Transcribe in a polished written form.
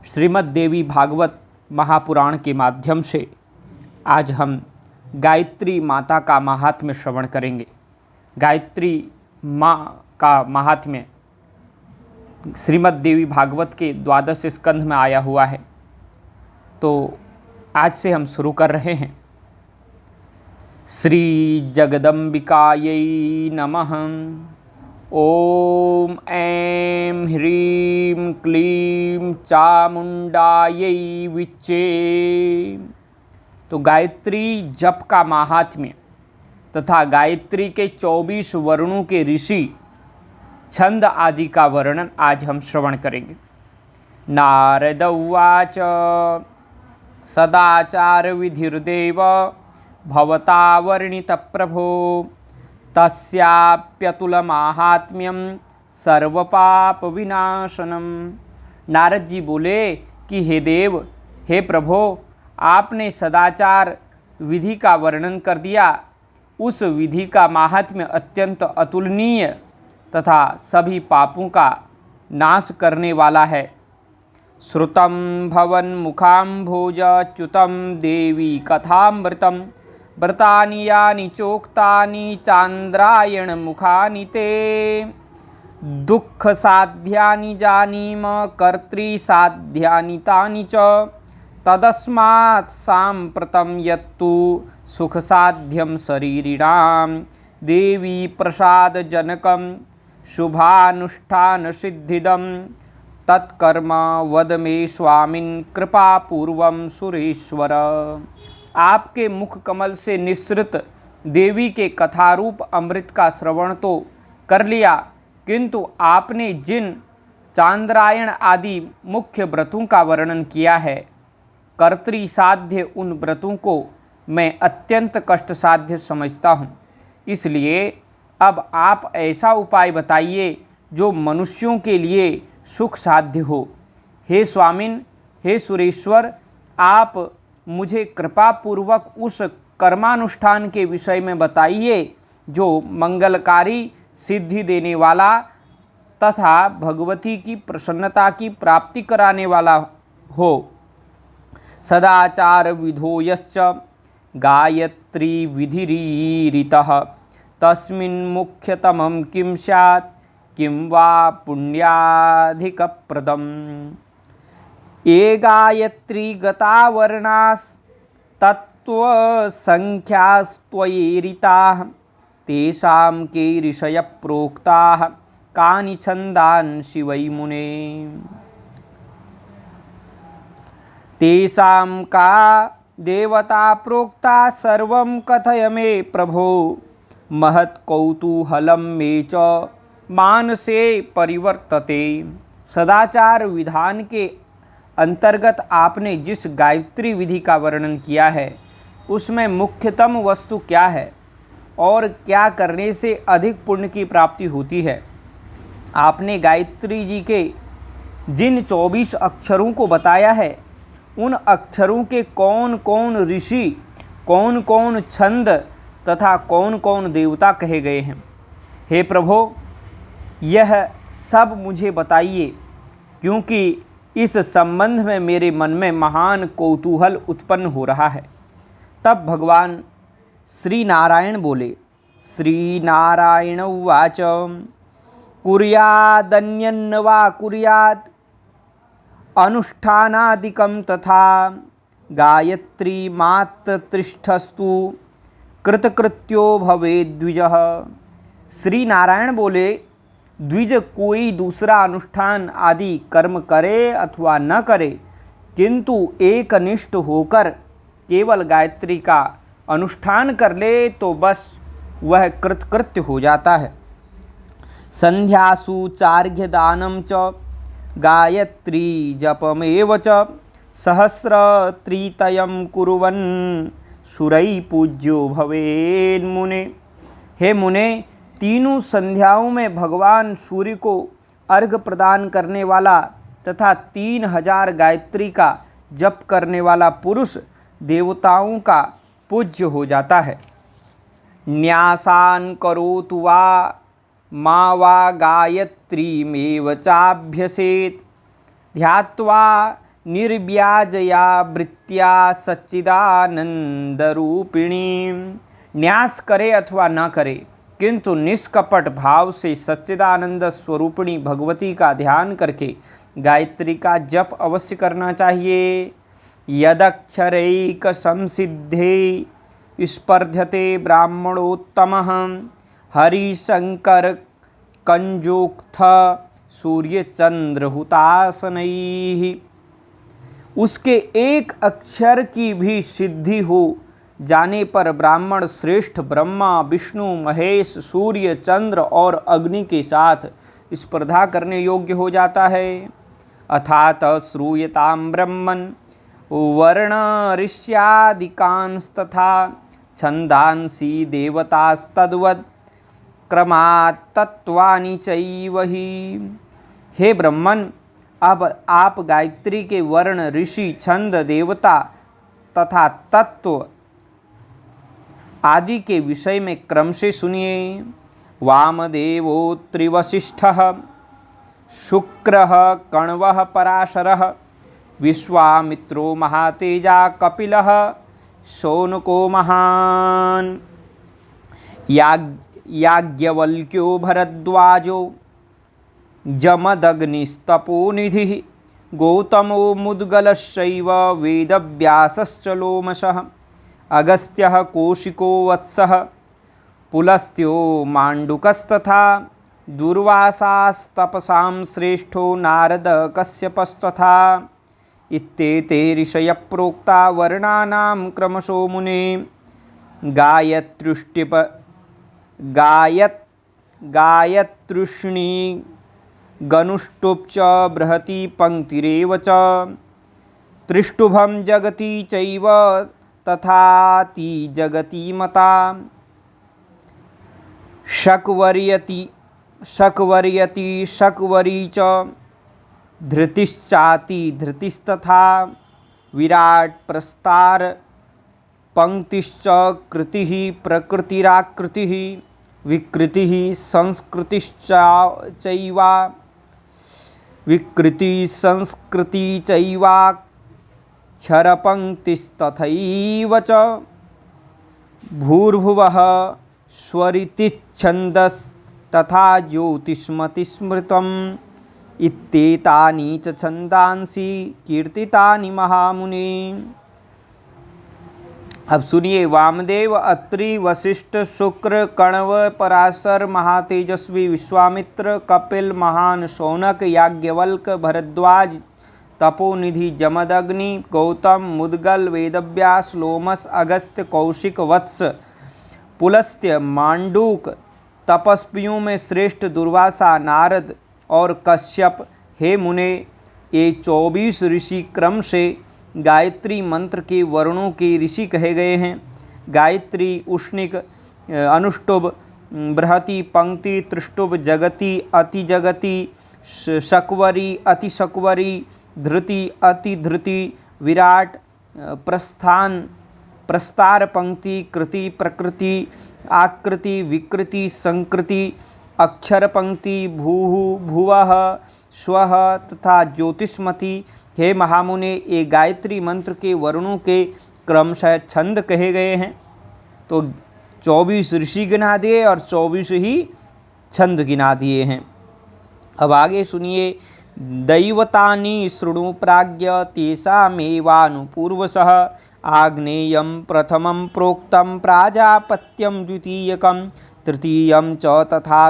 श्रीमद् देवी भागवत महापुराण के माध्यम से आज हम गायत्री माता का महात्म्य श्रवण करेंगे। गायत्री माँ का महात्म्य श्रीमद् देवी भागवत के 12 स्कंध में आया हुआ है। तो आज से हम शुरू कर रहे हैं। श्री जगदम्बिकायै नमः। ओम ऐं ह्रीं क्लीं चामुंडायै विच्चे। तो गायत्री जप का महात्म्य तथा गायत्री के 24 वर्णों के ऋषि छंद आदि का वर्णन आज हम श्रवण करेंगे। नारद उवाच सदाचार विधिर्देव भवता वर्णित प्रभो तस्याप्यतुलमाहात्म्यं सर्वपाप विनाशनम। नारद जी बोले कि हे देव, हे प्रभो, आपने सदाचार विधि का वर्णन कर दिया। उस विधि का महात्म्य अत्यंत अतुलनीय तथा सभी पापों का नाश करने वाला है। श्रुतं भवन मुखाम्भोज च्युतं देवी कथामृतं व्रतानि यानि चोक्तानि चान्द्रायण मुखानि ते दुःख साध्यानि जानीम कर्तृ साध्यानि तानि च तदस्मात् साम्प्रतं यत्तु सुख साध्यं शरीरिणां देवी प्रसाद जनकं शुभानुष्ठान सिद्धिदं तत्कर्म वद मे स्वामिन् कृपापूर्वं सुरेश्वर। आपके मुख कमल से निःसृत देवी के कथारूप अमृत का श्रवण तो कर लिया, किंतु आपने जिन चांद्रायण आदि मुख्य व्रतों का वर्णन किया है, कर्तृ साध्य उन व्रतों को मैं अत्यंत कष्ट साध्य समझता हूँ। इसलिए अब आप ऐसा उपाय बताइए जो मनुष्यों के लिए सुख साध्य हो। हे स्वामिन, हे सुरेश्वर, आप मुझे कृपापूर्वक उस कर्मानुष्ठान के विषय में बताइए जो मंगलकारी, सिद्धि देने वाला तथा भगवती की प्रसन्नता की प्राप्ति कराने वाला हो। सदाचार विधो यश्च गायत्री विधिरीरितः तस्मिन् मुख्यतमं किं स्यात् किं वा पुण्याधिकप्रदम्। ये गायत्री गता वर्णास् तत्त्वसंख्यास्त्वयेरिताः तेषां के ऋषयः प्रोक्ताः कानि छन्दांसि वै मुने। तेषां का देवता प्रोक्ता सर्वं कथय मे प्रभो महत्कौतूहलं मे च मानसे परिवर्तते। सदाचार विधान के अंतर्गत आपने जिस गायत्री विधि का वर्णन किया है उसमें मुख्यतम वस्तु क्या है और क्या करने से अधिक पुण्य की प्राप्ति होती है। आपने गायत्री जी के जिन 24 अक्षरों को बताया है, उन अक्षरों के कौन कौन ऋषि, कौन कौन छंद तथा कौन कौन देवता कहे गए हैं। हे प्रभो, यह सब मुझे बताइए, क्योंकि इस संबंध में मेरे मन में महान कौतूहल उत्पन्न हो रहा है। तब भगवान श्री नारायण बोले। श्री नारायण उवाच कुर्यादन्यन्न वा कुर्यात् अनुष्ठानादिकं तथा गायत्री मात्रतिष्ठस्तु कृतकृत्यो भवेद् द्विजः। श्री नारायण बोले, द्विज कोई दूसरा अनुष्ठान आदि कर्म करे अथवा न करे, किंतु एकनिष्ठ होकर केवल गायत्री का अनुष्ठान कर ले तो बस वह कृतकृत्य हो जाता है। संध्यासु चार्घ्यदानं च गायत्री जपमेव च सहस्रत्रितयं कुर्वन् सुरै पूज्यो भवेन्मुने। हे मुने, तीनों संध्याओं में भगवान सूर्य को अर्घ प्रदान करने वाला तथा 3000 गायत्री का जप करने वाला पुरुष देवताओं का पूज्य हो जाता है। न्यासान करोतु वा मा वा गायत्रीमेव चाभ्यसेत् ध्यात्वा निर्व्याजया वृत्त्या सच्चिदानंदरूपिणी। न्यास करे अथवा न करे, किंतु निष्कपट भाव से सच्चिदानंद स्वरूपिणी भगवती का ध्यान करके गायत्री का जप अवश्य करना चाहिए। यदक्षरैक संसिद्धे स्पर्धते ब्राह्मणोत्तमः हरिशंकर कंजोक्थ सूर्य चंद्र हुतासनैः। उसके एक अक्षर की भी सिद्धि हो जाने पर ब्राह्मण श्रेष्ठ ब्रह्मा विष्णु महेश सूर्य चंद्र और अग्नि के साथ स्पर्धा करने योग्य हो जाता है। अथात श्रूयताम ब्रह्मन् वर्ण ऋष्यादिकांस्तथा छंदांसी देवतास्तद्वत् क्रमात् तत्वानि चैव हि। हे ब्रह्मन, अब आप गायत्री के वर्ण ऋषि छंद देवता तथा तत्व आदि के विषय में क्रम से सुनिए। वामदेवो त्रिवशिष्ठः शुक्रः कण्वः पराशरः विश्वामित्रो महातेजा कपिलः शौनको महान् याज्ञवल्क्यो भरद्वाजो जमदग्निस्तपोनिधिः गौतमो मुद्गलश्चैव वेदव्यासश्च लोमशः अगस्त्यः कौशिको वत्सः पुलस्त्यो माण्डुकस्तथा दुर्वासास्तपसां श्रेष्ठो नारद कश्यपस्तथा इत्येते ऋषयः प्रोक्ता वर्णानां क्रमशो मुने। गायत्रुष्णी गनुष्टुप् च बृहती पंक्तिरेव च त्रिष्टुभं जगति चैव तथाति जगति मता शकवर्यति शकवरी च धृतिश्चाति धृतिस्तथा विराट प्रस्तार पंक्तिश्च कृतिः प्रकृतिराकृतिः विकृतिः संस्कृतिश्चैवा विकृति संस्कृति चैवाक्षरपंक्तिस्तथैव च भूर्भुवः स्वरितिच्छन्दस्तथा ज्योतिष्मतिस्मृतम् इत्येतानि च छन्दांसि कीर्तितानि महामुने। अब सुनिए, वामदेव अत्रि वशिष्ठ शुक्र कण्व पराशर महातेजस्वी विश्वामित्र कपिल महान शौनक याज्ञवल्क भरद्वाज तपोनिधि जमदग्नि गौतम मुद्गल वेदव्यास लोमस अगस्त्य कौशिक वत्स पुलस्त्य मांडूक तपस्वियों में श्रेष्ठ दुर्वासा नारद और कश्यप। हे मुने, ये 24 ऋषि क्रम से गायत्री मंत्र के वर्णों के ऋषि कहे गए हैं। गायत्री उष्णिक अनुष्टुभ बृहति पंक्ति त्रिष्टुभ जगति अति जगति शकवरी अति शकवरी धृति अति धृति विराट प्रस्तार पंक्ति कृति प्रकृति आकृति विकृति संकृति अक्षर पंक्ति भूः भुवः स्वः तथा ज्योतिष्मति। हे महामुने, ये गायत्री मंत्र के वर्णों के क्रमशः छंद कहे गए हैं। तो 24 ऋषि गिना दिए और 24 ही छंद गिना दिए हैं। अब आगे सुनिए। दैवतानि शृणु प्राज्ञ तेषामेवानुपूर्वशः आग्नेयं प्रथमं प्रोक्तं प्राजापत्यं द्वितीयकं तृतीयं च तथा